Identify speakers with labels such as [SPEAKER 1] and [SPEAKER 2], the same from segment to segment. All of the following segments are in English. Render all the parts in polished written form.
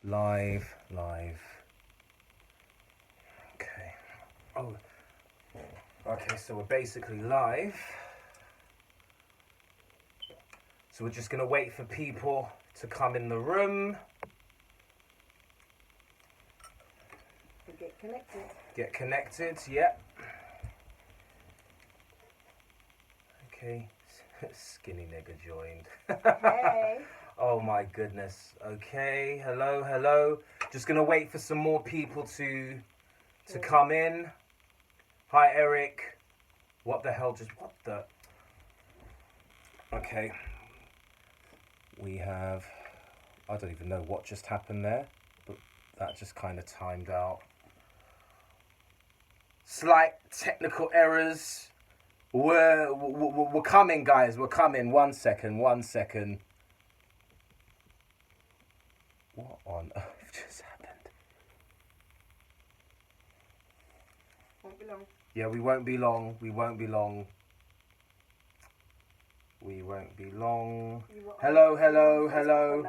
[SPEAKER 1] Live. Okay. Oh. Okay, so we're basically live. So we're just gonna wait for people to come in the room.
[SPEAKER 2] Get connected.
[SPEAKER 1] Get connected, yep. Okay. Skinny nigga joined.
[SPEAKER 2] Hey.
[SPEAKER 1] Oh my goodness. Okay, hello. Just gonna wait for some more people to come in. Hi Eric. What the? Okay. We have, I don't even know what just happened there, but that just kind of timed out. Slight technical errors. We're coming, guys. We're coming. One second. What on earth just happened?
[SPEAKER 2] Won't be long.
[SPEAKER 1] Yeah, we won't be long. Hello.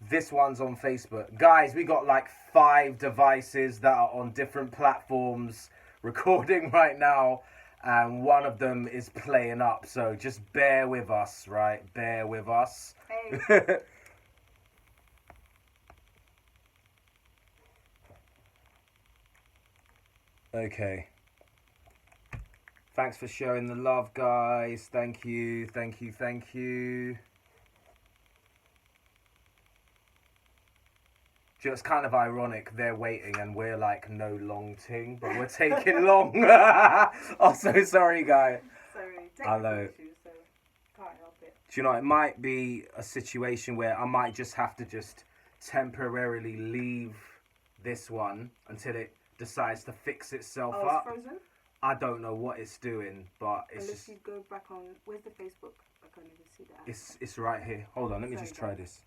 [SPEAKER 1] This one's on Facebook. Guys, we got like 5 devices that are on different platforms recording right now. And one of them is playing up. So just bear with us, right? Bear with us.
[SPEAKER 2] Hey.
[SPEAKER 1] Okay. Thanks for showing the love, guys. Thank you. Just kind of ironic, they're waiting and we're like no long ting, but we're taking long. Oh, so sorry, guy.
[SPEAKER 2] Sorry,
[SPEAKER 1] Hello.
[SPEAKER 2] issues, so can't help it.
[SPEAKER 1] Do you know, it might be a situation where I might just have to just temporarily leave this one until it decides to fix itself up.
[SPEAKER 2] It's frozen?
[SPEAKER 1] I don't know what it's doing, but it's
[SPEAKER 2] Unless
[SPEAKER 1] just...
[SPEAKER 2] you go back on, where's the Facebook? I can't even see that.
[SPEAKER 1] It's right here. Hold on, let me
[SPEAKER 2] Sorry,
[SPEAKER 1] just try
[SPEAKER 2] guys.
[SPEAKER 1] this.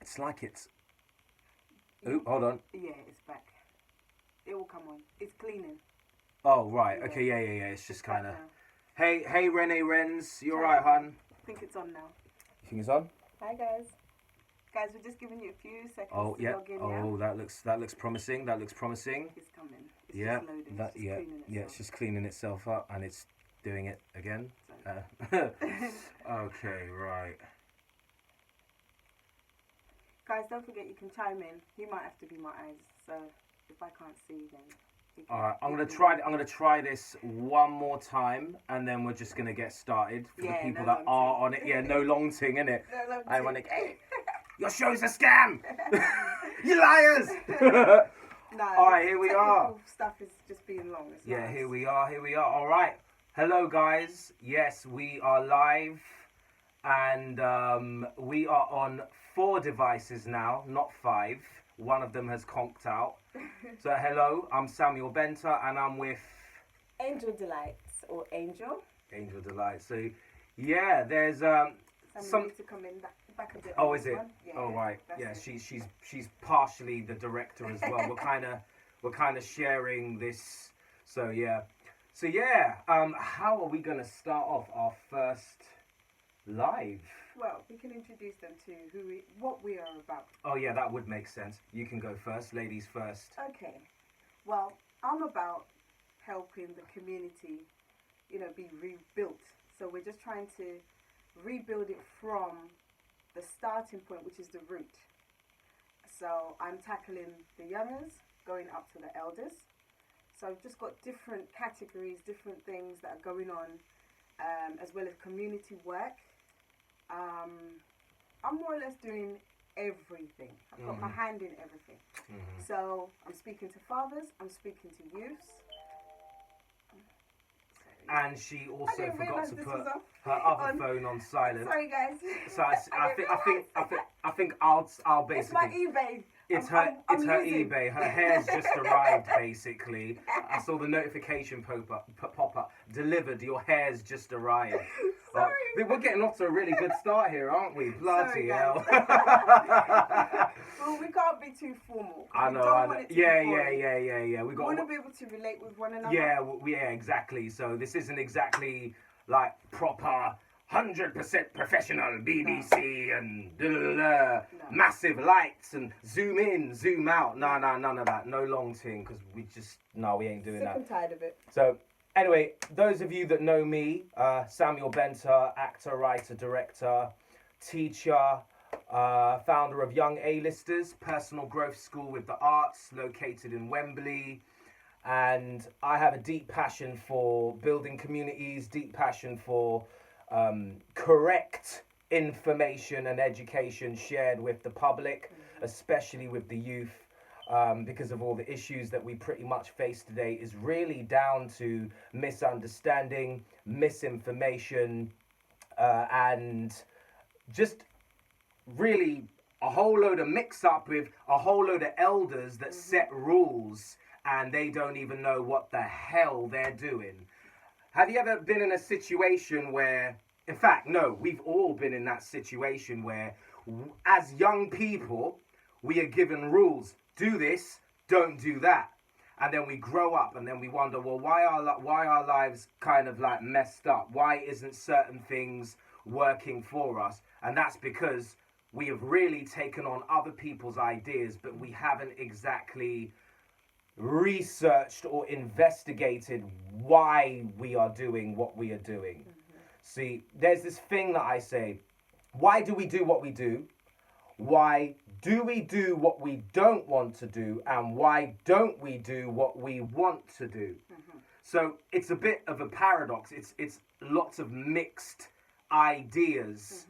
[SPEAKER 1] It's like it's... Oh, hold on.
[SPEAKER 2] Yeah, it's back. It will come on. It's cleaning.
[SPEAKER 1] Oh, right.
[SPEAKER 2] Yeah.
[SPEAKER 1] Okay, yeah. It's just
[SPEAKER 2] back
[SPEAKER 1] kind of...
[SPEAKER 2] now.
[SPEAKER 1] Hey, Renee Renz. You alright, hun?
[SPEAKER 2] I think it's on now.
[SPEAKER 1] You think it's on?
[SPEAKER 2] Hi, guys. Guys, we're just giving you a few seconds
[SPEAKER 1] Oh,
[SPEAKER 2] to
[SPEAKER 1] yeah.
[SPEAKER 2] log in
[SPEAKER 1] Oh,
[SPEAKER 2] now.
[SPEAKER 1] that looks promising.
[SPEAKER 2] It's coming. It's
[SPEAKER 1] Yeah.
[SPEAKER 2] just loading.
[SPEAKER 1] That,
[SPEAKER 2] It's just
[SPEAKER 1] yeah.
[SPEAKER 2] cleaning
[SPEAKER 1] Yeah,
[SPEAKER 2] itself.
[SPEAKER 1] it's just cleaning itself up and it's doing it again. Okay, right.
[SPEAKER 2] Guys, don't forget you can chime in. You might have to be my eyes, so if I can't see, then. You can,
[SPEAKER 1] Alright, I'm
[SPEAKER 2] you
[SPEAKER 1] gonna
[SPEAKER 2] can-
[SPEAKER 1] try this one more time, and then we're just gonna get started for the people that are on it. Yeah, no long ting, innit?
[SPEAKER 2] No, no,
[SPEAKER 1] I want to. Hey, your show's a scam. You liars.
[SPEAKER 2] No,
[SPEAKER 1] Alright, here we are.
[SPEAKER 2] technical Stuff is just being long. It's
[SPEAKER 1] Yeah,
[SPEAKER 2] nice.
[SPEAKER 1] here we are. All right. Hello, guys. Yes, we are live, and we are on 4 devices now, not 5. One of them has conked out. So hello, I'm Samuel Benter, and I'm with
[SPEAKER 2] Angel Delights or Angel.
[SPEAKER 1] Angel Delight. So yeah, there's
[SPEAKER 2] Some need to come in back a bit.
[SPEAKER 1] Oh,
[SPEAKER 2] on
[SPEAKER 1] is
[SPEAKER 2] this
[SPEAKER 1] it?
[SPEAKER 2] one. Yeah,
[SPEAKER 1] Oh, right.
[SPEAKER 2] that's
[SPEAKER 1] Yeah,
[SPEAKER 2] it.
[SPEAKER 1] she's partially the director as well. we're kind of sharing this. So yeah. How are we gonna start off our first live?
[SPEAKER 2] Well, we can introduce them to what we are about.
[SPEAKER 1] Oh yeah, that would make sense. You can go first, ladies first.
[SPEAKER 2] Okay. Well, I'm about helping the community, be rebuilt. So we're just trying to rebuild it from the starting point, which is the root. So I'm tackling the youngers, going up to the elders. So I've just got different categories, different things that are going on, as well as community work. I'm more or less doing everything. I've got my hand in everything.
[SPEAKER 1] Mm-hmm.
[SPEAKER 2] So I'm speaking to fathers, I'm speaking to youths.
[SPEAKER 1] And she also
[SPEAKER 2] didn't
[SPEAKER 1] forgot
[SPEAKER 2] realise
[SPEAKER 1] to
[SPEAKER 2] this
[SPEAKER 1] put
[SPEAKER 2] was
[SPEAKER 1] her other
[SPEAKER 2] on.
[SPEAKER 1] phone on silent.
[SPEAKER 2] Sorry, guys.
[SPEAKER 1] So I think I'll
[SPEAKER 2] It's my
[SPEAKER 1] basically.
[SPEAKER 2] eBay.
[SPEAKER 1] It's
[SPEAKER 2] I'm
[SPEAKER 1] her
[SPEAKER 2] losing.
[SPEAKER 1] eBay. Her hair's just arrived, basically. I saw the notification pop up. Delivered. Your hair's just arrived.
[SPEAKER 2] Sorry.
[SPEAKER 1] We're getting off to a really good start here, aren't we? Bloody
[SPEAKER 2] Sorry,
[SPEAKER 1] hell.
[SPEAKER 2] Well, we can't be too formal.
[SPEAKER 1] I
[SPEAKER 2] We
[SPEAKER 1] know.
[SPEAKER 2] don't want it to be boring.
[SPEAKER 1] Yeah. We
[SPEAKER 2] We
[SPEAKER 1] got.
[SPEAKER 2] want to be able to relate with one another.
[SPEAKER 1] Yeah, exactly. So this isn't exactly like proper 100% professional BBC and massive lights and zoom in, zoom out. No, none of that. No long thing, because we ain't doing
[SPEAKER 2] Sick
[SPEAKER 1] that.
[SPEAKER 2] and tired of it.
[SPEAKER 1] So, anyway, those of you that know me, Samuel Benter, actor, writer, director, teacher, founder of Young A-Listers, personal growth school with the arts, located in Wembley. And I have a deep passion for building communities, deep passion for correct information and education shared with the public, especially with the youth, because of all the issues that we pretty much face today is really down to misunderstanding, misinformation, and just really a whole load of mix up with a whole load of elders that set rules and they don't even know what the hell they're doing. Have you ever been in a situation where, in fact, no, we've all been in that situation where, as young people, we are given rules. Do this, don't do that. And then we grow up and then we wonder, well, why are lives kind of like messed up? Why isn't certain things working for us? And that's because we have really taken on other people's ideas, but we haven't exactly researched or investigated why we are doing what we are doing. See, there's this thing that I say, why do we do what we do? Why do we do what we don't want to do? And why don't we do what we want to do? So it's a bit of a paradox. It's lots of mixed ideas.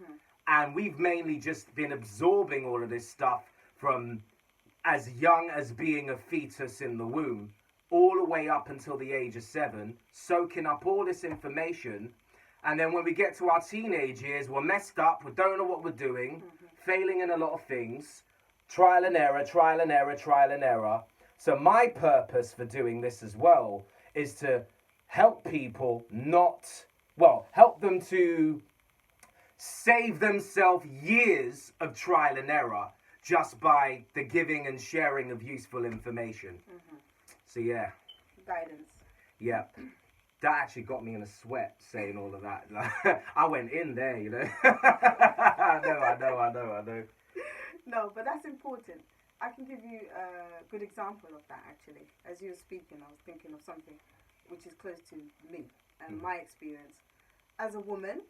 [SPEAKER 1] And we've mainly just been absorbing all of this stuff from as young as being a fetus in the womb, all the way up until the age of 7, soaking up all this information. And then when we get to our teenage years, we're messed up, we don't know what we're doing, failing in a lot of things, trial and error, trial and error, trial and error. So my purpose for doing this as well is to help people help them to save themselves years of trial and error just by the giving and sharing of useful information. So yeah.
[SPEAKER 2] Guidance.
[SPEAKER 1] Yeah. That actually got me in a sweat saying all of that. I went in there, you know. I know.
[SPEAKER 2] No, but that's important. I can give you a good example of that, actually. As you were speaking, I was thinking of something which is close to me and my experience. As a woman,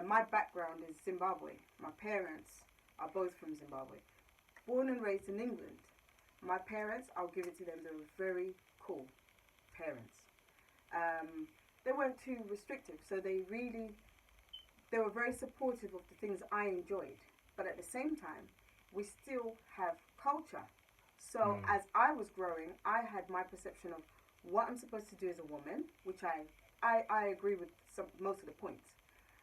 [SPEAKER 2] my background is Zimbabwe. My parents are both from Zimbabwe. Born and raised in England. My parents, I'll give it to them, they were very cool parents. They weren't too restrictive, so they were very supportive of the things I enjoyed. But at the same time, we still have culture. So as I was growing, I had my perception of what I'm supposed to do as a woman, which I agree with most of the points.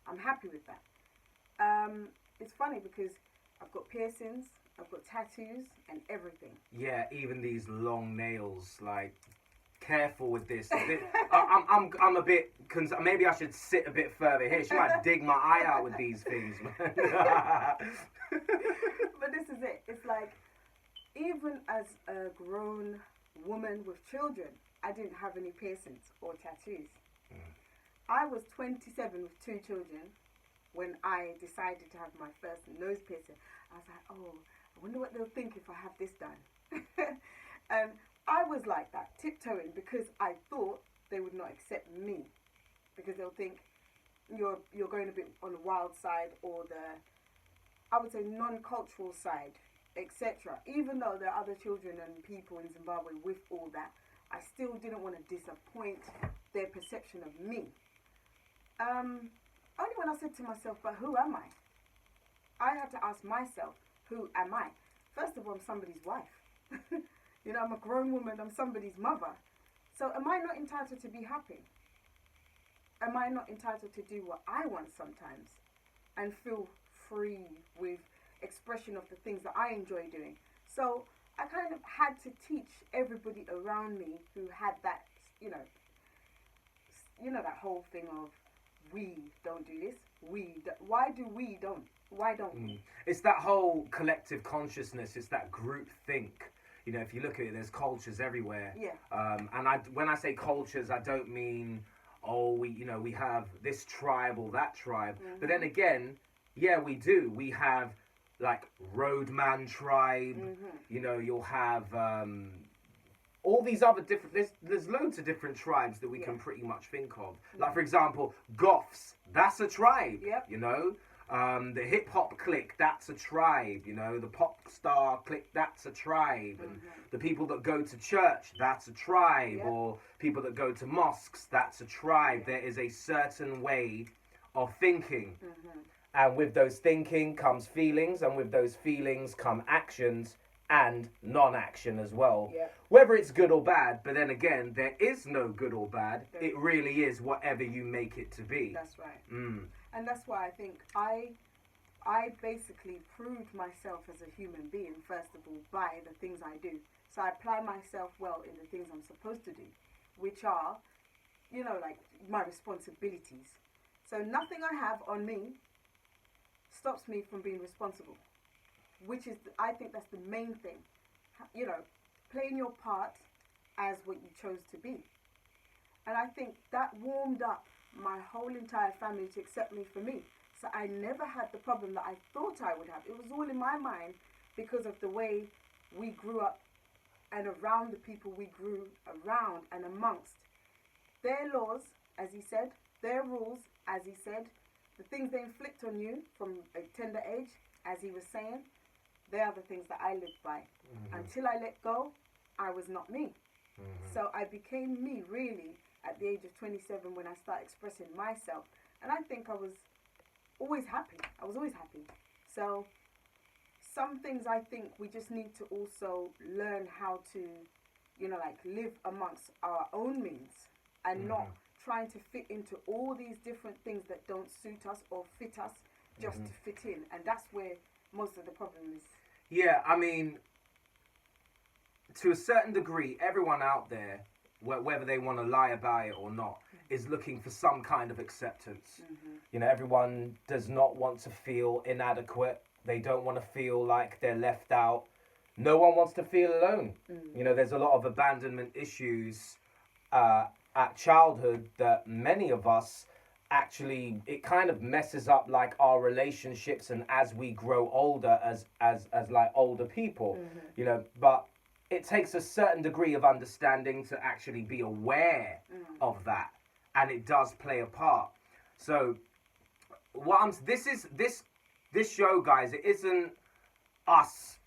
[SPEAKER 2] I'm happy with that. It's funny because I've got piercings, I've got tattoos and everything.
[SPEAKER 1] Yeah, even these long nails, like, careful with this. I'm a bit maybe I should sit a bit further here. She might dig my eye out with these things, man.
[SPEAKER 2] But this is it. It's like, even as a grown woman with children, I didn't have any piercings or tattoos. I was 27 with 2 children when I decided to have my first nose piercing. I was like, oh, I wonder what they'll think if I have this done. And I was like that, tiptoeing, because I thought they would not accept me, because they'll think you're going a bit on the wild side, or I would say non-cultural side, etc. Even though there are other children and people in Zimbabwe with all that, I still didn't want to disappoint their perception of me. Only when I said to myself, but who am I? I had to ask myself, who am I? First of all, I'm somebody's wife. You know, I'm a grown woman, I'm somebody's mother. So am I not entitled to be happy? Am I not entitled to do what I want sometimes and feel free with expression of the things that I enjoy doing? So I kind of had to teach everybody around me who had that, you know, that whole thing of, we don't do this, why do we don't? Why don't we?
[SPEAKER 1] It's that whole collective consciousness, it's that group think. You know, if you look at it, there's cultures everywhere.
[SPEAKER 2] Yeah.
[SPEAKER 1] And when I say cultures, I don't mean oh, we have this tribe or that tribe. But then again, yeah, we do. We have like Roadman tribe. You'll have all these other different. There's loads of different tribes that we can pretty much think of. Like for example, Goths. That's a tribe.
[SPEAKER 2] Yep.
[SPEAKER 1] The hip hop clique, that's a tribe. The pop star clique, that's a tribe. And the people that go to church, that's a tribe.
[SPEAKER 2] Yep.
[SPEAKER 1] Or people that go to mosques, that's a tribe. There is a certain way of thinking. And with those thinking comes feelings, and with those feelings come actions and non-action as well.
[SPEAKER 2] Yep.
[SPEAKER 1] Whether it's good or bad, but then again, there is no good or bad. It really is whatever you make it to be.
[SPEAKER 2] That's right. And that's why I think I basically proved myself as a human being, first of all, by the things I do. So I apply myself well in the things I'm supposed to do, which are, like my responsibilities. So nothing I have on me stops me from being responsible, which is, I think that's the main thing. Playing your part as what you chose to be. And I think that warmed up my whole entire family to accept me for me. So I never had the problem that I thought I would have. It was all in my mind because of the way we grew up and around the people we grew around and amongst. Their laws, as he said, their rules, as he said, the things they inflict on you from a tender age, as he was saying, they are the things that I lived by. Until I let go, I was not me. So I became me, really, at the age of 27 when I started expressing myself. And I think I was always happy. So some things I think we just need to also learn how to, live amongst our own means and not trying to fit into all these different things that don't suit us or fit us just to fit in. And that's where most of the problem is.
[SPEAKER 1] Yeah, I mean, to a certain degree, everyone out there, whether they want to lie about it or not, is looking for some kind of acceptance. Everyone does not want to feel inadequate. They don't want to feel like they're left out. No one wants to feel alone. There's a lot of abandonment issues at childhood that many of us actually, it kind of messes up like our relationships and as we grow older as like older people, but it takes a certain degree of understanding to actually be aware of that, and it does play a part. So this show, guys, it isn't us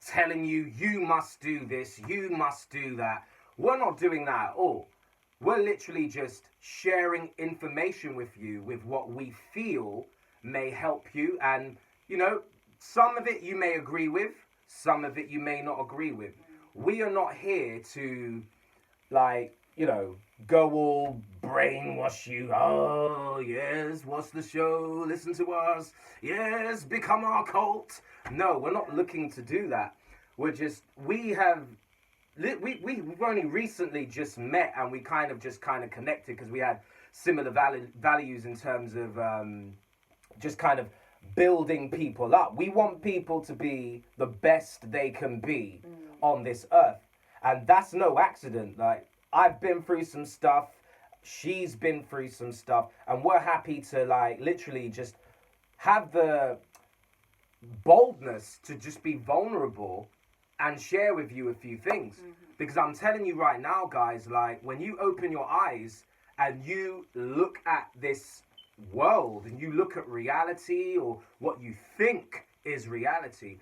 [SPEAKER 1] telling you must do this, you must do that. We're not doing that at all. We're literally just sharing information with you with what we feel may help you. And, some of it you may agree with, some of it you may not agree with. We are not here to, go all brainwash you. Oh, yes, watch the show, listen to us. Yes, become our cult. No, we're not looking to do that. We've only recently just met, and we kind of connected because we had similar values in terms of just kind of building people up. We want people to be the best they can be on this earth. And that's no accident. Like, I've been through some stuff, she's been through some stuff, and we're happy to literally just have the boldness to just be vulnerable and share with you a few things. Because I'm telling you right now, guys, when you open your eyes and you look at this world and you look at reality or what you think is reality,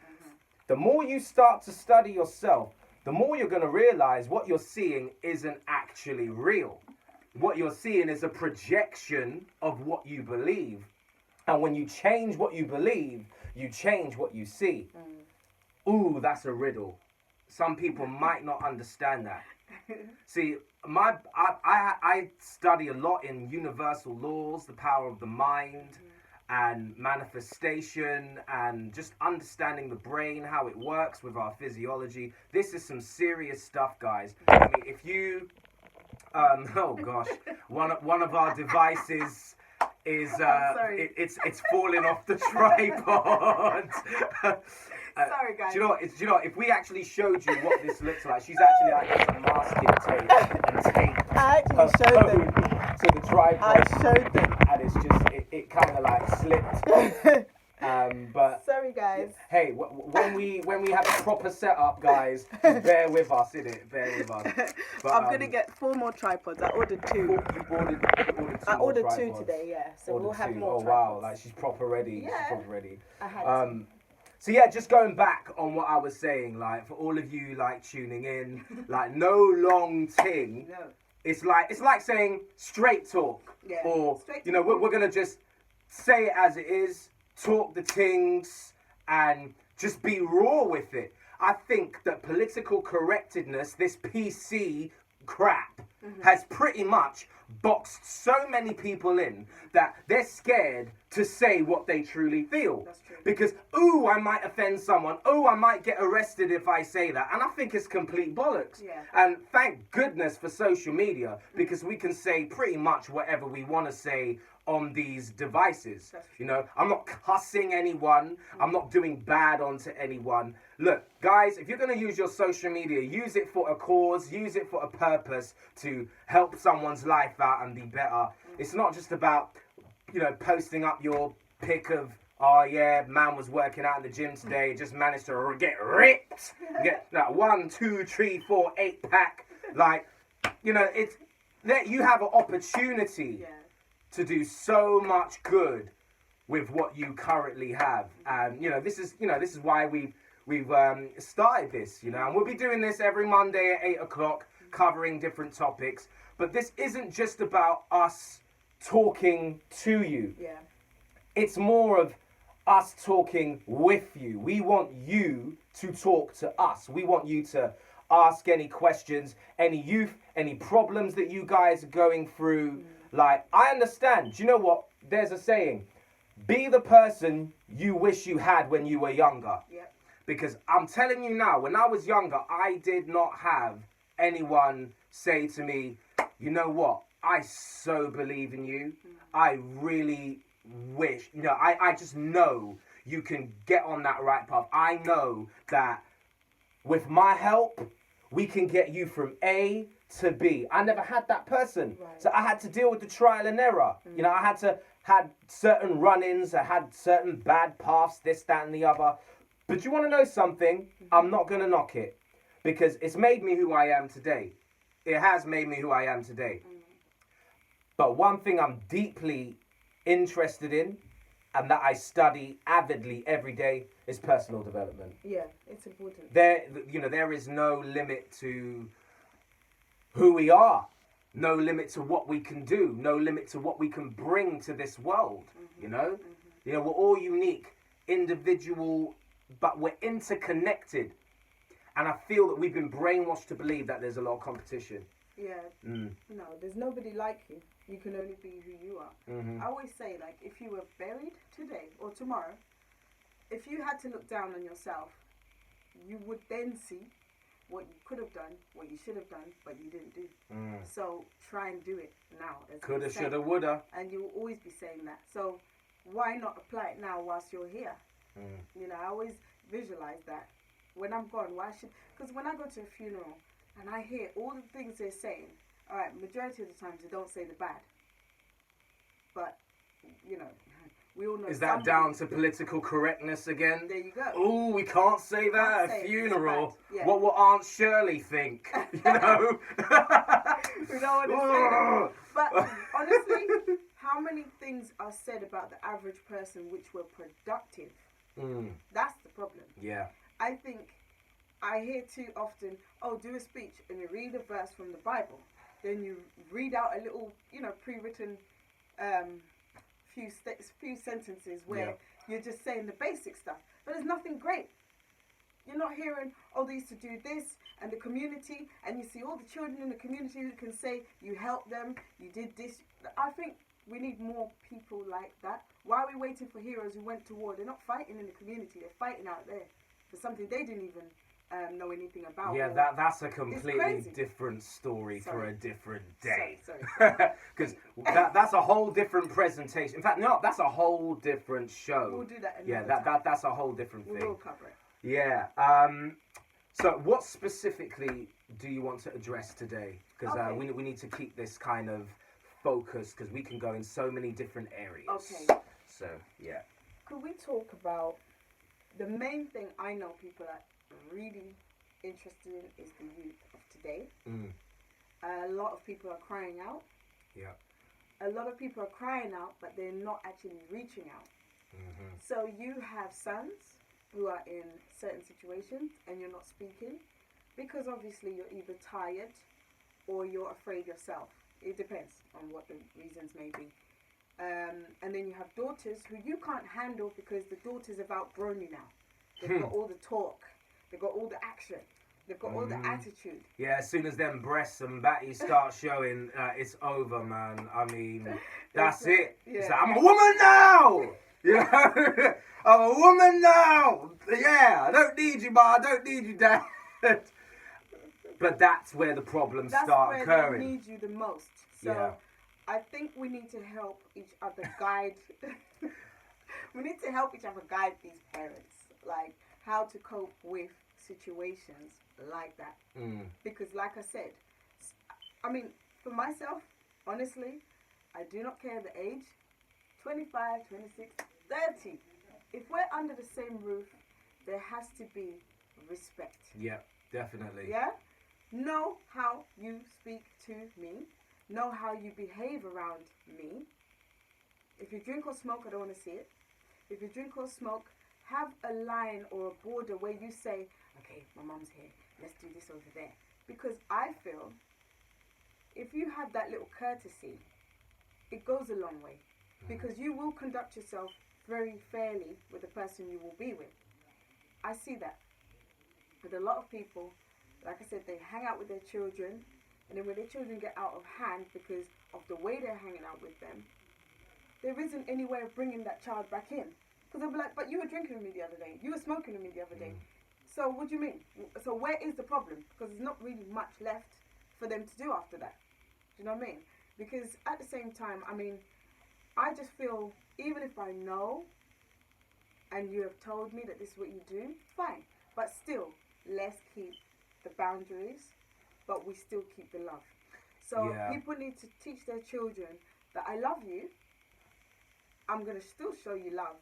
[SPEAKER 1] the more you start to study yourself, the more you're going to realize what you're seeing isn't actually real. What you're seeing is a projection of what you believe. And when you change what you believe, you change what you see. Ooh, that's a riddle. Some people might not understand that. See, I study a lot in universal laws, the power of the mind, and manifestation, and just understanding the brain, how it works with our physiology. This is some serious stuff, guys. I mean, if you, oh gosh, one of our devices is it's falling off the tripod.
[SPEAKER 2] Sorry, guys.
[SPEAKER 1] Do you know what? If we actually showed you what this looks like, she's actually like got some masking tape and tape.
[SPEAKER 3] I actually showed them.
[SPEAKER 1] To the tripod.
[SPEAKER 3] I showed them.
[SPEAKER 1] And it's just, it kind of like slipped. But
[SPEAKER 3] sorry, guys.
[SPEAKER 1] hey, when we have a proper setup, guys, just bear with us, innit? Bear with us. But,
[SPEAKER 3] I'm gonna get 4 more tripods. I ordered 2.
[SPEAKER 1] You ordered 2
[SPEAKER 3] I ordered
[SPEAKER 1] more
[SPEAKER 3] 2
[SPEAKER 1] tripods.
[SPEAKER 3] today, yeah. So
[SPEAKER 1] Ordered
[SPEAKER 3] we'll have
[SPEAKER 1] 2.
[SPEAKER 3] more
[SPEAKER 1] Oh
[SPEAKER 3] tripods.
[SPEAKER 1] wow, like she's proper ready.
[SPEAKER 3] Yeah.
[SPEAKER 1] She's proper ready.
[SPEAKER 3] I had to.
[SPEAKER 1] So yeah, just going back on what I was saying, like for all of you like tuning in, like no long ting.
[SPEAKER 2] No.
[SPEAKER 1] It's like saying straight talk,
[SPEAKER 2] Yeah,
[SPEAKER 1] or
[SPEAKER 2] straight
[SPEAKER 1] you know
[SPEAKER 2] talk.
[SPEAKER 1] we're gonna just say it as it is, talk the things, and just be raw with it. I think that political correctness, this PC crap, has pretty much boxed so many people in that they're scared to say what they truly feel.
[SPEAKER 2] That's true.
[SPEAKER 1] Because, ooh, I might offend someone. Ooh, I might get arrested if I say that. And I think it's complete bollocks.
[SPEAKER 2] Yeah.
[SPEAKER 1] And thank goodness for social media, because we can say pretty much whatever we want to say on these devices.
[SPEAKER 2] That's true.
[SPEAKER 1] You know, I'm not cussing anyone. I'm not doing bad onto anyone. Look, guys, if you're going to use your social media, use it for a cause, use it for a purpose to help someone's life out and be better. It's not just about, you know, posting up your pic of, oh yeah, man was working out in the gym today, just managed to get ripped. Get that 1, 2, 3, 4, 8 pack. Like, you know, it's that you have an opportunity
[SPEAKER 2] Yeah.
[SPEAKER 1] to do so much good with what you currently have. And this is why we've started this, and we'll be doing this every Monday at 8 o'clock, covering different topics. But this isn't just about us talking to you.
[SPEAKER 2] Yeah.
[SPEAKER 1] It's more of us talking with you. We want you to talk to us. We want you to ask any questions, any problems that you guys are going through. Like, I understand. Do you know what? There's a saying, be the person you wish you had when you were younger.
[SPEAKER 2] Yeah.
[SPEAKER 1] Because I'm telling you now, when I was younger, I did not have anyone say to me, you know what? I so believe in you. I really wish, I just know you can get on that right path. I know that with my help, we can get you from A to B. I never had that person.
[SPEAKER 2] Right.
[SPEAKER 1] So I had to deal with the trial and error. I had certain run-ins, I had certain bad paths, this, that, and the other. But you want to know something? I'm not going to knock it, because it's made me who I am today. It has made me who I am today. But one thing I'm deeply interested in, and that I study avidly every day, is personal development.
[SPEAKER 2] Yeah, it's important.
[SPEAKER 1] There is no limit to who we are, no limit to what we can do, no limit to what we can bring to this world. We're all unique, individual, but we're interconnected. And I feel that we've been brainwashed to believe that there's a lot of competition.
[SPEAKER 2] Yeah. No, there's nobody like you. You can only be who you are. I always say, like, if you were buried today or tomorrow, if you had to look down on yourself, you would then see what you could have done, what you should have done, but you didn't do. So try and do it now.
[SPEAKER 1] Coulda, shoulda, woulda.
[SPEAKER 2] And you will always be saying that. So why not apply it now whilst you're here? I always visualize that. When I'm gone, because when I go to a funeral and I hear all the things they're saying, all right, majority of the times they don't say the bad. But, we all know.
[SPEAKER 1] Is that down to political correctness again?
[SPEAKER 2] There you go.
[SPEAKER 1] Oh, we can't say that
[SPEAKER 2] Can't
[SPEAKER 1] at
[SPEAKER 2] say
[SPEAKER 1] a
[SPEAKER 2] it,
[SPEAKER 1] funeral.
[SPEAKER 2] it's bad, yeah.
[SPEAKER 1] What will Aunt Shirley think?
[SPEAKER 2] We don't want to say that. But honestly, how many things are said about the average person which were productive? That's the problem.
[SPEAKER 1] Yeah.
[SPEAKER 2] I think I hear too often, do a speech and you read a verse from the Bible. Then you read out a little, pre-written few sentences where you're just saying the basic stuff. But there's nothing great. You're not hearing, they used to do this, and the community, and you see all the children in the community who can say you helped them, you did this. I think we need more people like that. Why are we waiting for heroes who went to war? They're not fighting in the community. They're fighting out there for something they didn't even know anything about.
[SPEAKER 1] Yeah, that's a completely different story for a different day.
[SPEAKER 2] Sorry.
[SPEAKER 1] Because that's a whole different presentation. In fact, no, that's a whole different show.
[SPEAKER 2] We'll do that another
[SPEAKER 1] Yeah,
[SPEAKER 2] time.
[SPEAKER 1] that's a whole different
[SPEAKER 2] We
[SPEAKER 1] thing.
[SPEAKER 2] will cover it.
[SPEAKER 1] Yeah. So what specifically do you want to address today? Because
[SPEAKER 2] Okay.
[SPEAKER 1] we need to keep this kind of focused because we can go in so many different areas.
[SPEAKER 2] Okay.
[SPEAKER 1] So yeah.
[SPEAKER 2] Could we talk about the main thing I know people are really interested in is the youth of today.
[SPEAKER 1] Mm.
[SPEAKER 2] A lot of people are crying out.
[SPEAKER 1] Yeah.
[SPEAKER 2] A lot of people are crying out, but they're not actually reaching out.
[SPEAKER 1] Mm-hmm.
[SPEAKER 2] So you have sons who are in certain situations and you're not speaking because obviously you're either tired or you're afraid yourself. It depends on what the reasons may be. And then you have daughters who you can't handle because the daughters have outgrown you now. They've got all the talk, they've got all the action, they've got all the attitude.
[SPEAKER 1] Yeah, as soon as them breasts and batties start showing, it's over, man. I mean, that's it.
[SPEAKER 2] Yeah.
[SPEAKER 1] It's like, I'm a woman now! You know? I'm a woman now! Yeah, I don't need you, ma. I don't need you, dad. But that's where the problems
[SPEAKER 2] That's
[SPEAKER 1] start
[SPEAKER 2] where
[SPEAKER 1] occurring.
[SPEAKER 2] they need you the most. So
[SPEAKER 1] Yeah.
[SPEAKER 2] I think we need to help each other guide. We need to help each other guide these parents, like how to cope with situations like that.
[SPEAKER 1] Mm.
[SPEAKER 2] Because, like I said, I mean, for myself, honestly, I do not care the age. 25, 26, 30. If we're under the same roof, there has to be respect.
[SPEAKER 1] Yeah, definitely.
[SPEAKER 2] Yeah? Know how you speak to me. Know how you behave around me. If you drink or smoke, I don't want to see it. If you drink or smoke, have a line or a border where you say, okay, my mum's here. Let's do this over there. Because I feel if you have that little courtesy, it goes a long way. Because you will conduct yourself very fairly with the person you will be with. I see that with a lot of people. Like I said, they hang out with their children, and then when their children get out of hand because of the way they're hanging out with them, there isn't any way of bringing that child back in. Because they'll be like, but you were drinking with me the other day. You were smoking with me the other day. So what do you mean? So where is the problem? Because there's not really much left for them to do after that. Do you know what I mean? Because at the same time, I mean, I just feel, even if I know and you have told me that this is what you do, fine. But still, let's keep the boundaries, but we still keep the love. So
[SPEAKER 1] Yeah.
[SPEAKER 2] people need to teach their children that I love you. I'm going to still show you love.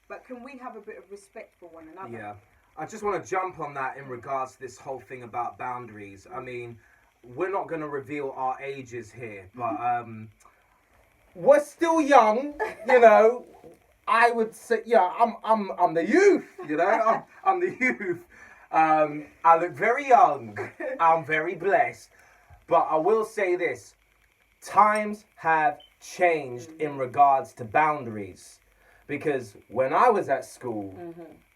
[SPEAKER 2] But can we have a bit of respect for one another?
[SPEAKER 1] Yeah. I just want to jump on that in regards to this whole thing about boundaries. I mean, we're not going to reveal our ages here, but we're still young, you know. I would say, yeah, I'm the youth, you know. I'm the youth. I look very young. I'm very blessed. But I will say this. Times have changed in regards to boundaries. Because when I was at school,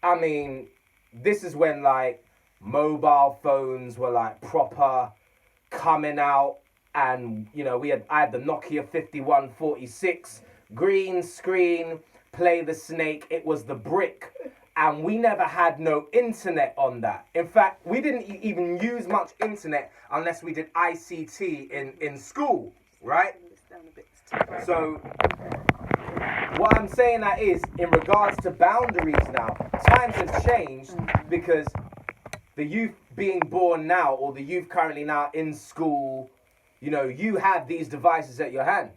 [SPEAKER 1] I mean, this is when, like, mobile phones were, like, proper coming out. And, you know, I had the Nokia 5146, green screen, play the snake. It was the brick. And we never had no internet on that. In fact, we didn't even use much internet unless we did ICT in school, right? So what I'm saying that is, in regards to boundaries now, times have changed because the youth being born now, or the youth currently now in school, you know, you have these devices at your hand.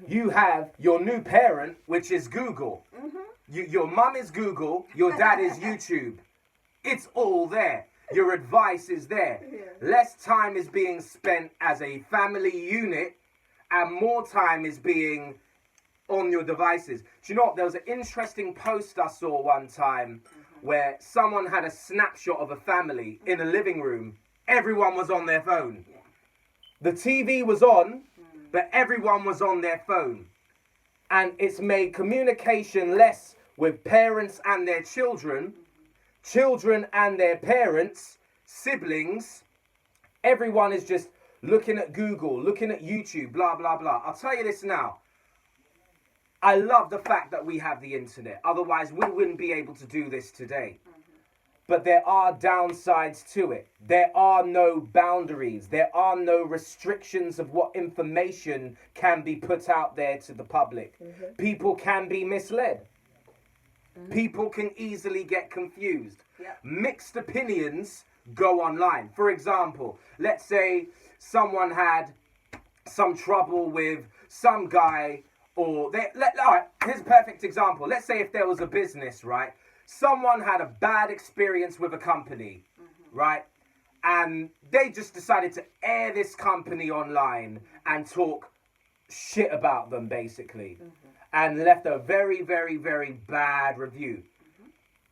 [SPEAKER 1] You have your new parent, which is Google. Your mum is Google, your dad is YouTube. It's all there. Your advice is there. Less time is being spent as a family unit, and more time is being on your devices. Do you know what? There was an interesting post I saw one time where someone had a snapshot of a family in a living room. Everyone was on their phone. The TV was on, but everyone was on their phone. And it's made communication less with parents and their children, children and their parents, siblings. Everyone is just looking at Google, looking at YouTube, blah, blah, blah. I'll tell you this now. I love the fact that we have the internet. Otherwise, we wouldn't be able to do this today. But there are downsides to it. There are no boundaries. There are no restrictions of what information can be put out there to the public. People can be misled. People can easily get confused.
[SPEAKER 2] Yep.
[SPEAKER 1] Mixed opinions go online. For example, let's say someone had some trouble with some guy, or all right, here's a perfect example. Let's say if there was a business, right? Someone had a bad experience with a company, right? And they just decided to air this company online and talk shit about them, basically. And left a very, very, very bad review.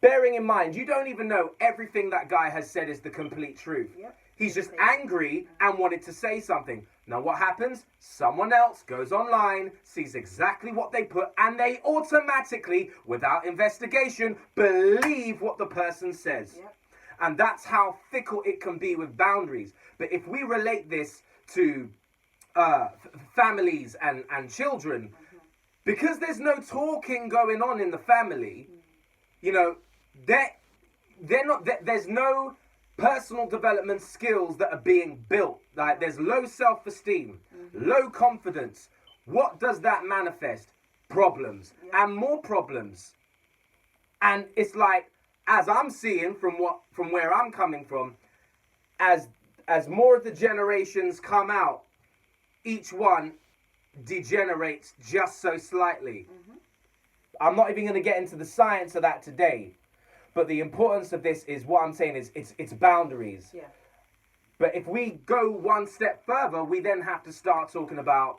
[SPEAKER 1] Bearing in mind, you don't even know everything that guy has said is the complete truth.
[SPEAKER 2] Yep.
[SPEAKER 1] He's just angry and wanted to say something. Now what happens? Someone else goes online, sees exactly what they put, and they automatically, without investigation, believe what the person says.
[SPEAKER 2] Yep.
[SPEAKER 1] And that's how fickle it can be with boundaries. But if we relate this to families and children, because there's no talking going on in the family, you know, they're not, there's no personal development skills that are being built. Like, there's low self-esteem, low confidence. What does that manifest? Problems, and more problems. And it's like, as I'm seeing from where I'm coming from, as more of the generations come out, each one degenerates just so slightly. I'm not even going to get into the science of that today, but the importance of this is, what I'm saying is, it's boundaries.
[SPEAKER 2] Yeah.
[SPEAKER 1] But if we go one step further, we then have to start talking about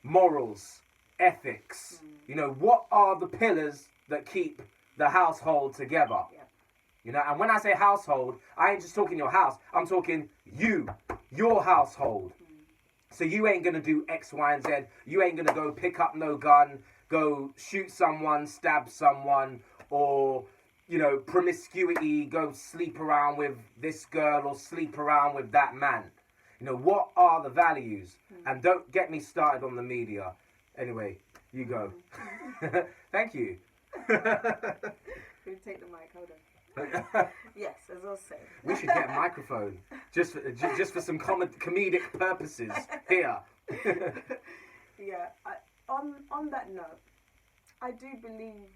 [SPEAKER 1] morals, ethics. You know, what are the pillars that keep the household together?
[SPEAKER 2] Yeah.
[SPEAKER 1] You know, and when I say household, I ain't just talking your house. I'm talking your household. So you ain't gonna do X, Y, and Z. You ain't gonna go pick up no gun, go shoot someone, stab someone, or, you know, promiscuity, go sleep around with this girl or sleep around with that man. You know, what are the values? And don't get me started on the media. Anyway, you go. Thank you.
[SPEAKER 2] We take the mic, hold on. Yes, as I was saying.
[SPEAKER 1] We should get a microphone just for some comedic purposes here.
[SPEAKER 2] Yeah, on that note, I do believe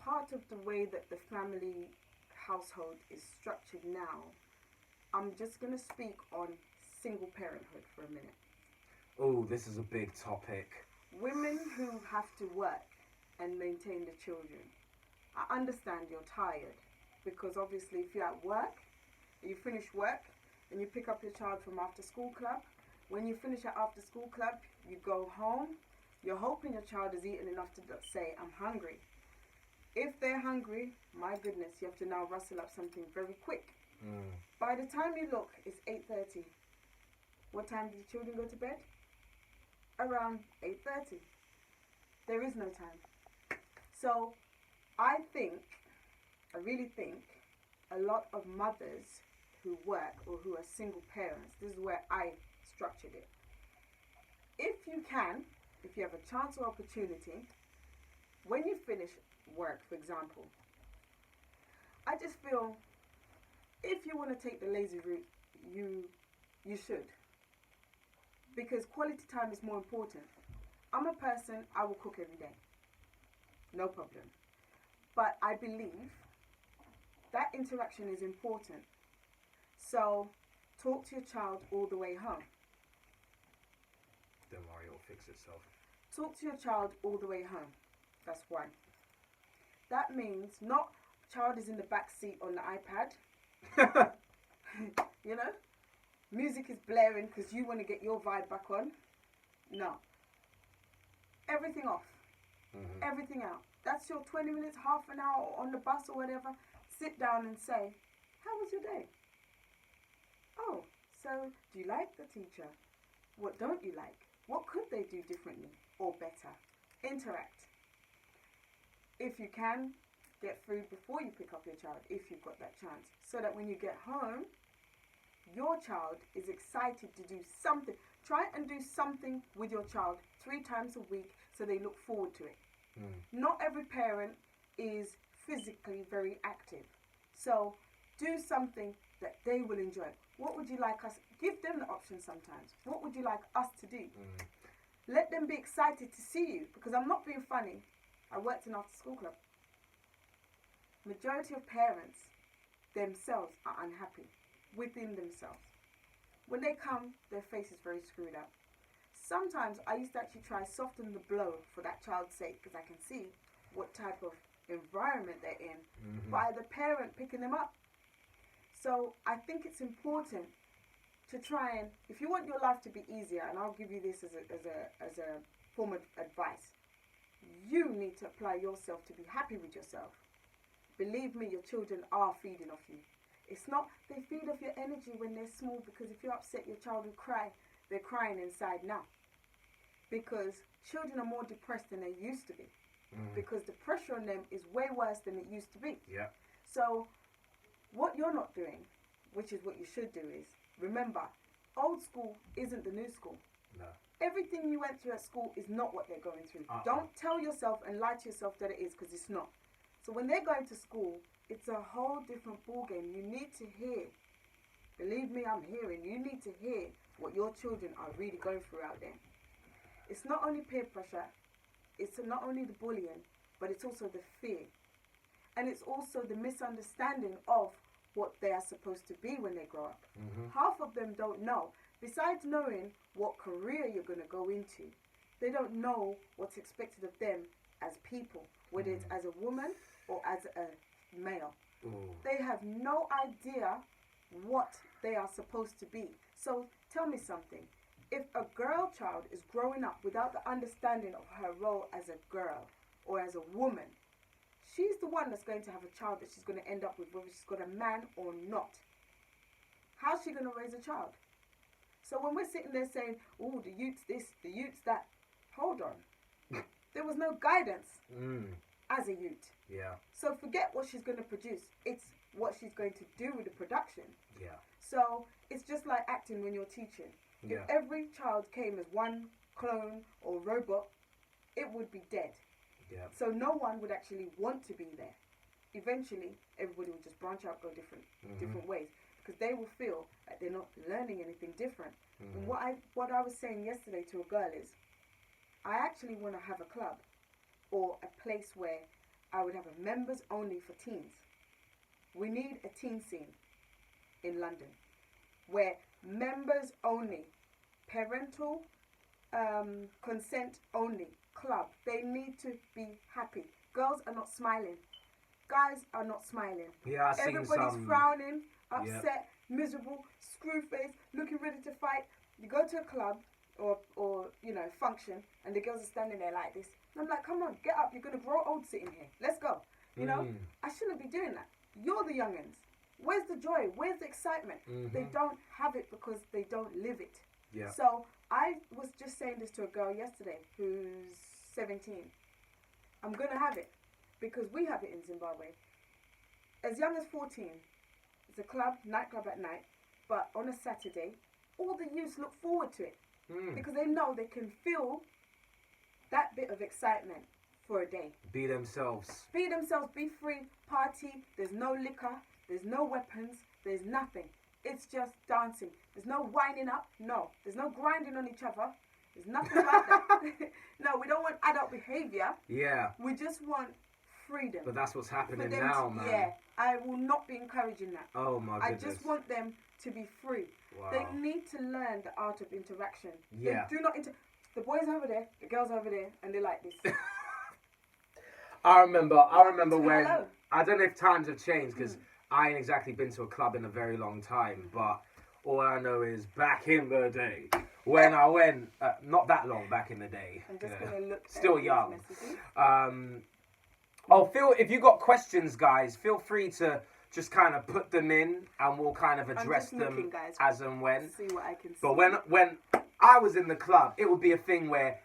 [SPEAKER 2] part of the way that the family household is structured now, I'm just going to speak on single parenthood for a minute.
[SPEAKER 1] Oh, this is a big topic.
[SPEAKER 2] Women who have to work and maintain the children. I understand you're tired, because obviously if you're at work, you finish work and you pick up your child from after school club. When you finish at after school club, you go home. You're hoping your child has eaten enough to say, I'm hungry. If they're hungry, my goodness, you have to now rustle up something very quick. By the time you look, it's 8:30. What time do the children go to bed? Around 8:30. There is no time. So I really think a lot of mothers who work or who are single parents, this is where I structured it. If you can, if you have a chance or opportunity, when you finish work, for example, I just feel if you want to take the lazy route, you should. Because quality time is more important. I'm a person, I will cook every day. No problem. But I believe that interaction is important. So talk to your child all the way home.
[SPEAKER 1] Don't worry, it'll fix itself.
[SPEAKER 2] Talk to your child all the way home. That's one. That means not child is in the back seat on the iPad. You know? Music is blaring because you want to get your vibe back on. No. Everything off. Everything out. That's your 20 minutes, half an hour on the bus or whatever. Sit down and say, how was your day? Oh, so do you like the teacher? What don't you like? What could they do differently or better? Interact. If you can, get food before you pick up your child, if you've got that chance. So that when you get home, your child is excited to do something. Try and do something with your child 3 times a week so they look forward to it. Not every parent is physically very active. So do something that they will enjoy. What would you like us? Give them the option sometimes. What would you like us to do? Let them be excited to see you. Because I'm not being funny. I worked in after school club. Majority of parents themselves are unhappy within themselves. When they come, their face is very screwed up. Sometimes I used to actually try soften the blow for that child's sake because I can see what type of environment they're in by the parent picking them up. So I think it's important to try and, if you want your life to be easier, and I'll give you this as a form of advice, you need to apply yourself to be happy with yourself. Believe me, your children are feeding off you. It's not, they feed off your energy when they're small, because if you're upset, your child will cry. They're crying inside now. Because children are more depressed than they used to be. Because the pressure on them is way worse than it used to be.
[SPEAKER 1] Yeah.
[SPEAKER 2] So what you're not doing, which is what you should do, is remember, old school isn't the new school.
[SPEAKER 1] No.
[SPEAKER 2] Everything you went through at school is not what they're going through. Don't tell yourself and lie to yourself that it is, because it's not. So when they're going to school, it's a whole different ballgame. You need to hear. Believe me, I'm hearing. You need to hear what your children are really going through out there. It's not only peer pressure, it's not only the bullying, but it's also the fear. And it's also the misunderstanding of what they are supposed to be when they grow up. Half of them don't know. Besides knowing what career you're going to go into, they don't know what's expected of them as people, whether it's as a woman or as a male. They have no idea what they are supposed to be. So tell me something. If a girl child is growing up without the understanding of her role as a girl or as a woman, she's the one that's going to have a child that she's going to end up with, whether she's got a man or not. How's she going to raise a child? So when we're sitting there saying, oh, the youth's this, the youth's that, hold on. There was no guidance as a youth.
[SPEAKER 1] Yeah.
[SPEAKER 2] So forget what she's going to produce. It's what she's going to do with the production.
[SPEAKER 1] Yeah.
[SPEAKER 2] So it's just like acting when you're teaching.
[SPEAKER 1] Yeah.
[SPEAKER 2] If every child came as one clone or robot, it would be dead.
[SPEAKER 1] Yeah.
[SPEAKER 2] So no one would actually want to be there. Eventually, everybody will just branch out, go different ways, because they will feel that they're not learning anything different. And what I was saying yesterday to a girl is, I actually want to have a club or a place where I would have a members only for teens. We need a teen scene in London where members only, parental consent only club. They need to be happy. Girls are not smiling. Guys are not smiling.
[SPEAKER 1] Yeah, I've seen
[SPEAKER 2] Everybody's
[SPEAKER 1] some
[SPEAKER 2] frowning, upset, miserable, screw face, looking ready to fight. You go to a club or you know, function, and the girls are standing there like this. And I'm like, come on, get up. You're going to grow old sitting here. Let's go. You know, I shouldn't be doing that. You're the youngins. Where's the joy? Where's the excitement? They don't have it because they don't live it.
[SPEAKER 1] Yeah.
[SPEAKER 2] So I was just saying this to a girl yesterday who's 17. I'm going to have it because we have it in Zimbabwe. As young as 14, it's a club, nightclub at night, but on a Saturday, all the youths look forward to it because they know they can feel that bit of excitement for a day.
[SPEAKER 1] Be themselves.
[SPEAKER 2] Be themselves, be free, party. There's no liquor, there's no weapons, there's nothing. It's just dancing. There's no winding up, no. There's no grinding on each other. There's nothing like that. No, we don't want adult behavior.
[SPEAKER 1] Yeah.
[SPEAKER 2] We just want freedom.
[SPEAKER 1] But that's what's happening
[SPEAKER 2] For them
[SPEAKER 1] now,
[SPEAKER 2] to-
[SPEAKER 1] man.
[SPEAKER 2] Yeah, I will not be encouraging that.
[SPEAKER 1] Oh my
[SPEAKER 2] I
[SPEAKER 1] goodness.
[SPEAKER 2] just want them to be free.
[SPEAKER 1] Wow.
[SPEAKER 2] They need to learn the art of interaction.
[SPEAKER 1] Yeah.
[SPEAKER 2] They do not the boys over there, the girls over there, and they're like this.
[SPEAKER 1] I remember when,
[SPEAKER 2] Hello.
[SPEAKER 1] I don't know if times have changed, because I ain't exactly been to a club in a very long time, but all I know is back in the day, when I went, not that long back in the day,
[SPEAKER 2] I'm just
[SPEAKER 1] you know,
[SPEAKER 2] gonna look.
[SPEAKER 1] still
[SPEAKER 2] at these
[SPEAKER 1] young.
[SPEAKER 2] messages.
[SPEAKER 1] If you got questions, guys, feel free to just kind of put them in, and we'll kind of address
[SPEAKER 2] just
[SPEAKER 1] them
[SPEAKER 2] looking, guys.
[SPEAKER 1] as and when.
[SPEAKER 2] See what I can see.
[SPEAKER 1] But when I was in the club, it would be a thing where,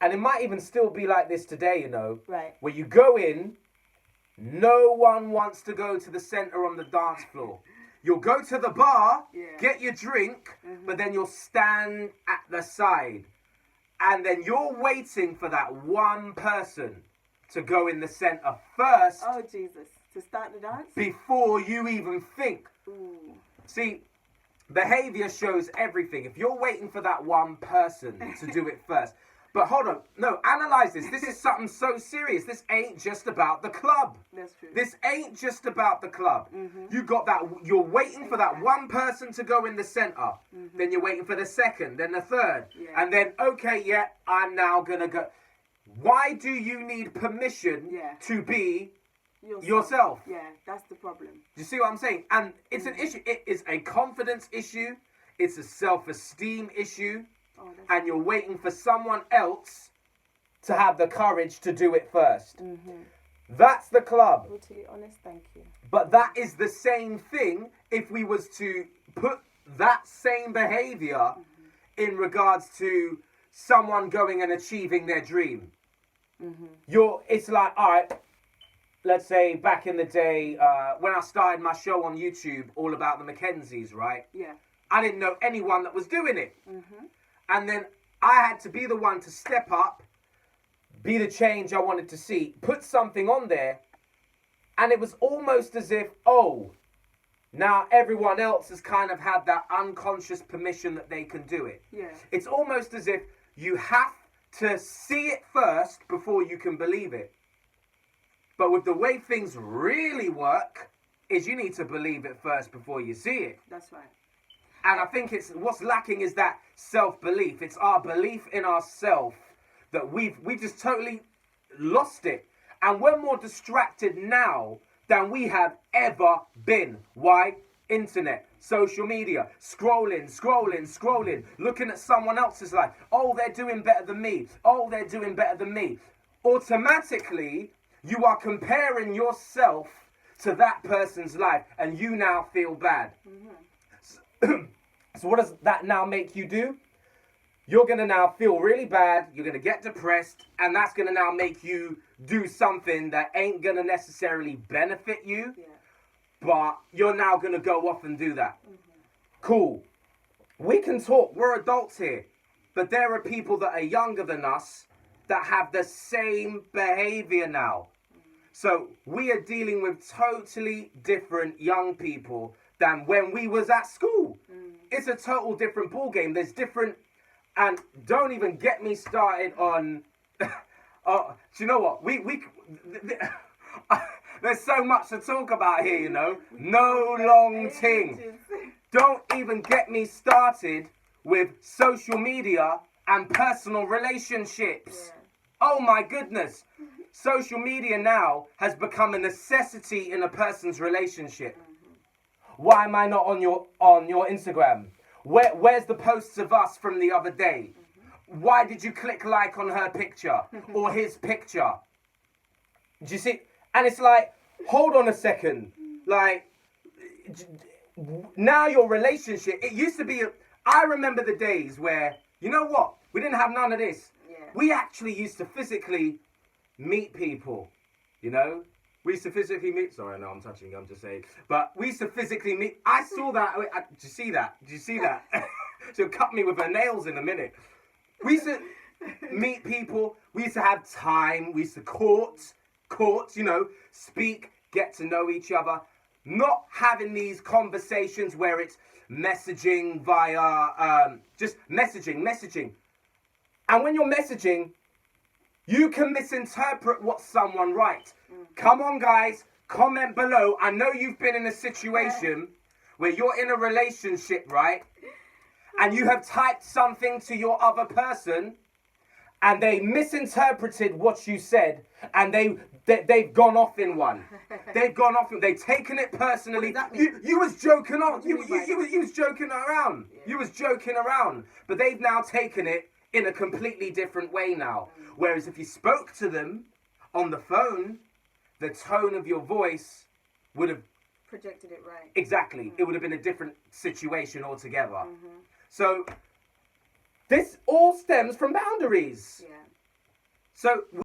[SPEAKER 1] and it might even still be like this today, you know,
[SPEAKER 2] Right.
[SPEAKER 1] where you go in, no one wants to go to the center on the dance floor. You'll go to the bar,
[SPEAKER 2] Yeah.
[SPEAKER 1] get your drink, but then you'll stand at the side. And then you're waiting for that one person to go in the center first
[SPEAKER 2] Oh Jesus! To start the dance.
[SPEAKER 1] before you even think.
[SPEAKER 2] Ooh.
[SPEAKER 1] See, behavior shows everything. If you're waiting for that one person to do it first, But hold on. No, analyze this. This is something so serious. This ain't just about the club.
[SPEAKER 2] That's true.
[SPEAKER 1] This ain't just about the club. You got that. You're waiting for that one person to go in the center. Then you're waiting for the second, then the third,
[SPEAKER 2] Yeah.
[SPEAKER 1] and then okay, yeah, I'm now gonna go. Why do you need permission
[SPEAKER 2] Yeah.
[SPEAKER 1] to be yourself?
[SPEAKER 2] Yeah, that's the problem.
[SPEAKER 1] Do you see what I'm saying? And it's an issue. It is a confidence issue. It's a self-esteem issue.
[SPEAKER 2] Oh, that's
[SPEAKER 1] And you're waiting for someone else to have the courage to do it first. That's the club.
[SPEAKER 3] Brutally honest, thank you.
[SPEAKER 1] But that is the same thing if we was to put that same behavior in regards to someone going and achieving their dream. It's like, all right, let's say back in the day when I started my show on YouTube all about the Mackenzies, right?
[SPEAKER 2] Yeah.
[SPEAKER 1] I didn't know anyone that was doing it. And then I had to be the one to step up, be the change I wanted to see, put something on there. And it was almost as if, oh, now everyone else has kind of had that unconscious permission that they can do it.
[SPEAKER 2] Yeah.
[SPEAKER 1] It's almost as if you have to see it first before you can believe it. But with the way things really work, is you need to believe it first before you see it.
[SPEAKER 2] That's right.
[SPEAKER 1] And I think it's what's lacking is that self-belief. It's our belief in ourselves that we just totally lost it. And we're more distracted now than we have ever been. Why? Internet, social media, scrolling, looking at someone else's life. Oh, they're doing better than me. Oh, they're doing better than me. Automatically, you are comparing yourself to that person's life, and you now feel bad. So what does that now make you do? You're going to now feel really bad, you're going to get depressed, and that's going to now make you do something that ain't going to necessarily benefit you,
[SPEAKER 2] Yeah.
[SPEAKER 1] but you're now going to go off and do that. Cool. We can talk, we're adults here, but there are people that are younger than us that have the same behavior now. So we are dealing with totally different young people than when we was at school. It's a total different ball game. There's different, and don't even get me started on. Do you know what? There's so much to talk about here. You know, no long ting. Don't even get me started with social media and personal relationships.
[SPEAKER 2] Yeah.
[SPEAKER 1] Oh my goodness. Social media now has become a necessity in a person's relationship. Why am I not on your Instagram? Where's the posts of us from the other day? Why did you click like on her picture or his picture? Do you see? And it's like, hold on a second. Like, now your relationship, it used to be, I remember the days where, you know what? We didn't have none of this.
[SPEAKER 2] Yeah.
[SPEAKER 1] We actually used to physically meet people, you know? We used to physically meet, sorry, no, I'm touching you, I'm just saying. But we used to physically meet, I saw that, did you see that? Did you see that? She'll cut me with her nails in a minute. We used to meet people, we used to have time, we used to court, you know, speak, get to know each other. Not having these conversations where it's messaging via, just messaging. And when you're messaging, you can misinterpret what someone writes. Come on, guys, comment below. I know you've been in a situation where you're in a relationship, right? And you have typed something to your other person, and they misinterpreted what you said, and they've gone off in one. They've gone off. They've taken it personally.
[SPEAKER 2] What does that mean?
[SPEAKER 1] You was joking on.
[SPEAKER 2] What do you mean by
[SPEAKER 1] You was joking around.
[SPEAKER 2] Yeah.
[SPEAKER 1] You was joking around. But they've now taken it in a completely different way now. Whereas if you spoke to them on the phone, the tone of your voice would have
[SPEAKER 2] Projected it right.
[SPEAKER 1] exactly. It would have been a different situation altogether. So this all stems from boundaries.
[SPEAKER 2] Yeah.
[SPEAKER 1] So